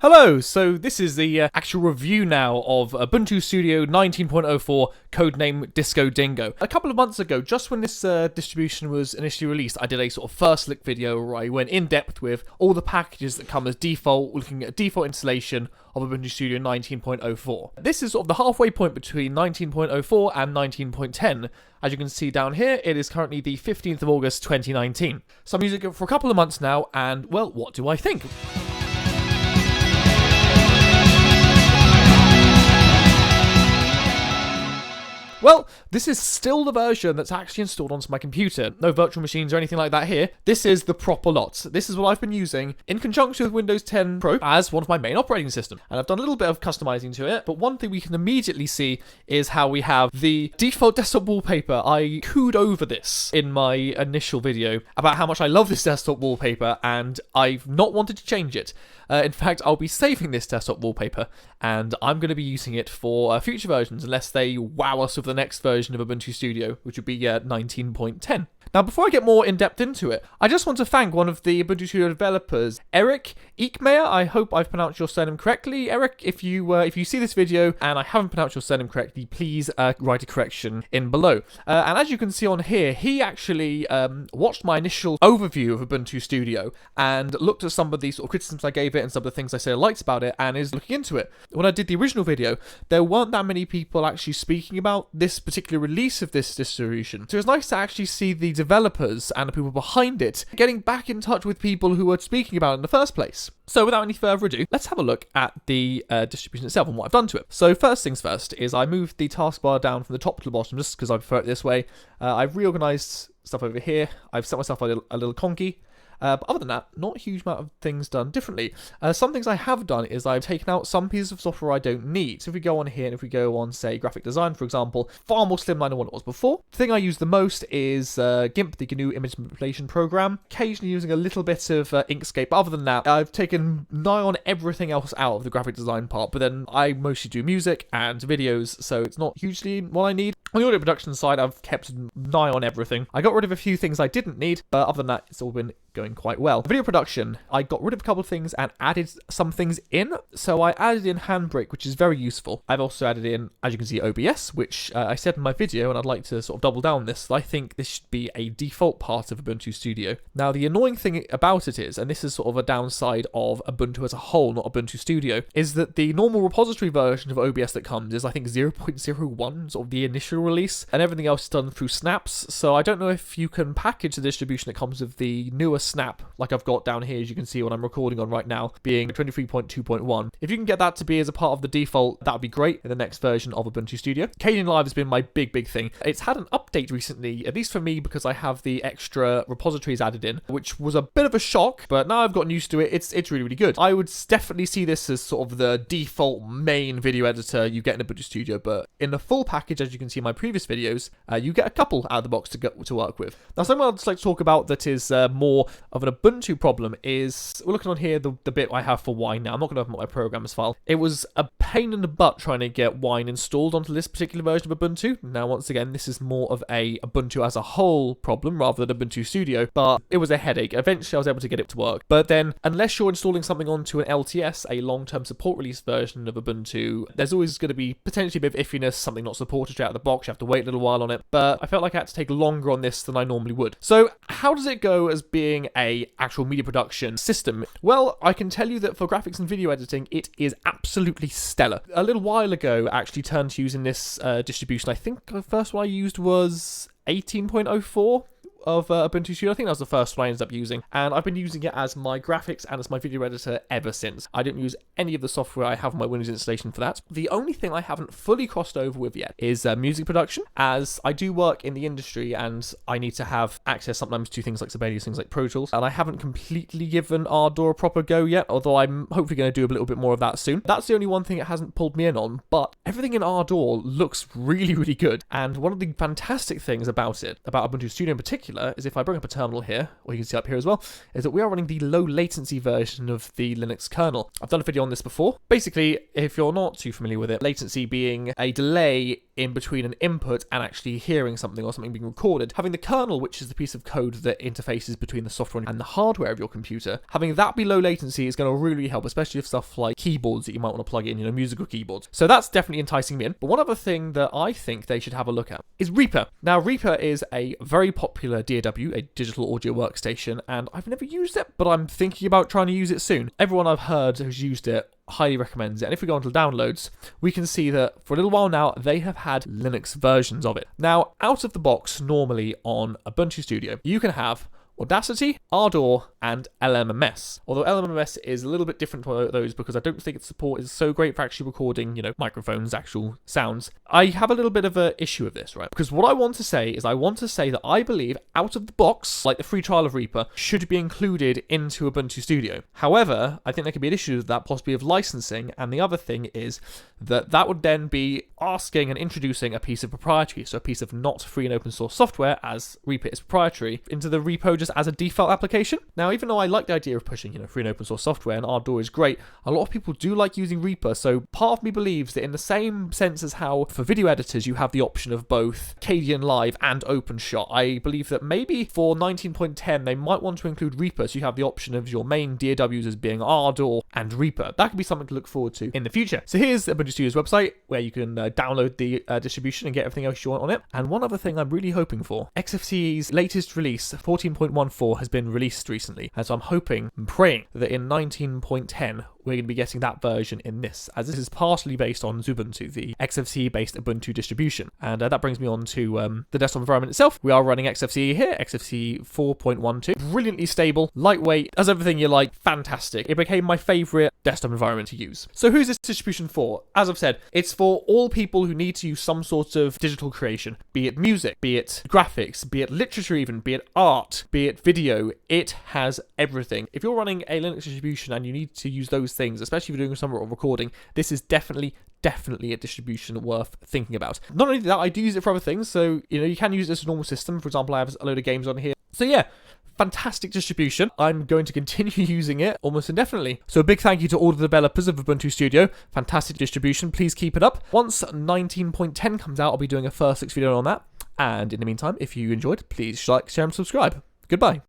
Hello, so this is the actual review now of Ubuntu Studio 19.04, codename Disco Dingo. A couple of months ago, just when this distribution was initially released, I did a sort of first look video where I went in depth with all the packages that come as default, looking at a default installation of Ubuntu Studio 19.04. This is sort of the halfway point between 19.04 and 19.10. As you can see down here, it is currently the 15th of August 2019. So I'm using it for a couple of months now, and well, what do I think? Well, this is still the version that's actually installed onto my computer. No virtual machines or anything like that here. This is the proper lot. This is what I've been using in conjunction with Windows 10 Pro as one of my main operating systems. And I've done a little bit of customizing to it, but one thing we can immediately see is how we have the default desktop wallpaper. I cooed over this in my initial video about how much I love this desktop wallpaper, and I've not wanted to change it. In fact, I'll be saving this desktop wallpaper, and I'm going to be using it for future versions, unless they wow us with the next version of Ubuntu Studio, which would be 19.10. Now, before I get more in-depth into it, I just want to thank one of the Ubuntu Studio developers, Eric Eekmeyer. I hope I've pronounced your surname correctly. Eric, if you see this video and I haven't pronounced your surname correctly, please write a correction in below. And as you can see on here, he actually watched my initial overview of Ubuntu Studio and looked at some of the sort of criticisms I gave it and some of the things I said I liked about it, and is looking into it. When I did the original video, there weren't that many people actually speaking about this particular release of this distribution. So it's nice to actually see the developers and the people behind it getting back in touch with people who were speaking about it in the first place. So without any further ado, let's have a look at the distribution itself and what I've done to it. So first things first is I moved the taskbar down from the top to the bottom just because I prefer it this way. I've reorganized stuff over here. I've set myself a little conky. But other than that, not a huge amount of things done differently. Some things I have done is I've taken out some pieces of software I don't need. So if we go on here and if we go on, say, graphic design, for example, far more slimline than what it was before. The thing I use the most is GIMP, the GNU image manipulation program. Occasionally using a little bit of Inkscape. But other than that, I've taken nigh on everything else out of the graphic design part. But then I mostly do music and videos, so it's not hugely what I need. On the audio production side, I've kept nigh on everything. I got rid of a few things I didn't need, but other than that, it's all been going quite well. Video production, I got rid of a couple of things and added some things in. So I added in Handbrake, which is very useful. I've also added in, as you can see, OBS, which I said in my video, and I'd like to sort of double down on this. I think this should be a default part of Ubuntu Studio. Now, the annoying thing about it is, and this is sort of a downside of Ubuntu as a whole, not Ubuntu Studio, is that the normal repository version of OBS that comes is, I think, 0.01, sort of the initial release, and everything else is done through snaps. So I don't know if you can package the distribution that comes with the newer snap, like I've got down here, as you can see what I'm recording on right now, being 23.2.1. If you can get that to be as a part of the default, that would be great in the next version of Ubuntu Studio. Kdenlive has been my big thing. It's had an update recently, at least for me, because I have the extra repositories added in, which was a bit of a shock, but now I've gotten used to it, it's really good. I would definitely see this as sort of the default main video editor you get in Ubuntu Studio, but in the full package, as you can see in my previous videos, you get a couple out of the box to work with. Now, something I'd just like to talk about that is more of an Ubuntu problem is, we're looking on here, the bit I have for Wine now. I'm not going to open up my programs file. It was a pain in the butt trying to get Wine installed onto this particular version of Ubuntu. Now, once again, this is more of a Ubuntu as a whole problem rather than Ubuntu Studio, but it was a headache. Eventually, I was able to get it to work. But then, unless you're installing something onto an LTS, a long-term support release version of Ubuntu, there's always going to be potentially a bit of iffiness, something not supported straight out of the box. You have to wait a little while on it. But I felt like I had to take longer on this than I normally would. So, how does it go as being a actual media production system? Well, I can tell you that for graphics and video editing, it is absolutely stellar. A little while ago, I actually turned to using this distribution. I think the first one I used was 18.04 of Ubuntu Studio. I think that was the first one I ended up using, and I've been using it as my graphics and as my video editor ever since. I didn't use any of the software I have on my Windows installation for that. The only thing I haven't fully crossed over with yet is music production, as I do work in the industry and I need to have access sometimes to things like Sibelius, things like Pro Tools, and I haven't completely given Ardour a proper go yet, although I'm hopefully going to do a little bit more of that soon. That's the only one thing it hasn't pulled me in on, but everything in Ardour looks really good, and one of the fantastic things about it, about Ubuntu Studio in particular, is if I bring up a terminal here, or you can see up here as well, is that we are running the low latency version of the Linux kernel. I've done a video on this before. Basically, if you're not too familiar with it, latency being a delay in between an input and actually hearing something or something being recorded. Having the kernel, which is the piece of code that interfaces between the software and the hardware of your computer, having that be low latency is going to really help, especially if stuff like keyboards that you might want to plug in, musical keyboards. So that's definitely enticing me in. But one other thing that I think they should have a look at is Reaper. Now, Reaper is a very popular DAW, a digital audio workstation, and I've never used it, but I'm thinking about trying to use it soon. Everyone I've heard who's used it highly recommends it, and if we go onto downloads, we can see that for a little while now they have had Linux versions of it. Now, out of the box, normally on Ubuntu Studio, you can have Audacity, Ardor, and LMMS. Although LMMS is a little bit different to those because I don't think its support is so great for actually recording, microphones, actual sounds. I have a little bit of an issue with this, right? Because what I want to say is that I believe out of the box, like the free trial of Reaper, should be included into Ubuntu Studio. However, I think there could be an issue with that, possibly of licensing, and the other thing is that would then be asking and introducing a piece of proprietary, so a piece of not free and open source software, as Reaper is proprietary, into the repo just as a default application. Now, even though I like the idea of pushing, free and open source software, and Ardor is great, a lot of people do like using Reaper, so part of me believes that in the same sense as how for video editors you have the option of both Kdenlive and OpenShot, I believe that maybe for 19.10 they might want to include Reaper, so you have the option of your main DAWs as being Ardor and Reaper. That could be something to look forward to in the future. So here's Ubuntu Studio's website, where you can download the distribution and get everything else you want on it. And one other thing I'm really hoping for, XFCE's latest release, 14.14, has been released recently, and so I'm hoping and praying that in 19.10 we're going to be getting that version in this, as this is partially based on Ubuntu, the XFCE-based Ubuntu distribution. And that brings me on to the desktop environment itself. We are running XFCE here, XFCE 4.12. Brilliantly stable, lightweight, does everything you like, fantastic. It became my favourite desktop environment to use. So who's this distribution for? As I've said, it's for all people who need to use some sort of digital creation, be it music, be it graphics, be it literature even, be it art, be it video. It has everything. If you're running a Linux distribution and you need to use those things, especially if you're doing some sort of recording, this is definitely a distribution worth thinking about. Not only that, I do use it for other things, so you can use it as a normal system. For example, I have a load of games on here. So yeah, fantastic distribution. I'm going to continue using it almost indefinitely. So a big thank you to all the developers of Ubuntu Studio. Fantastic distribution. Please keep it up. Once 19.10 comes out, I'll be doing a first fix video on that. And in the meantime, if you enjoyed, please like, share, and subscribe. Goodbye.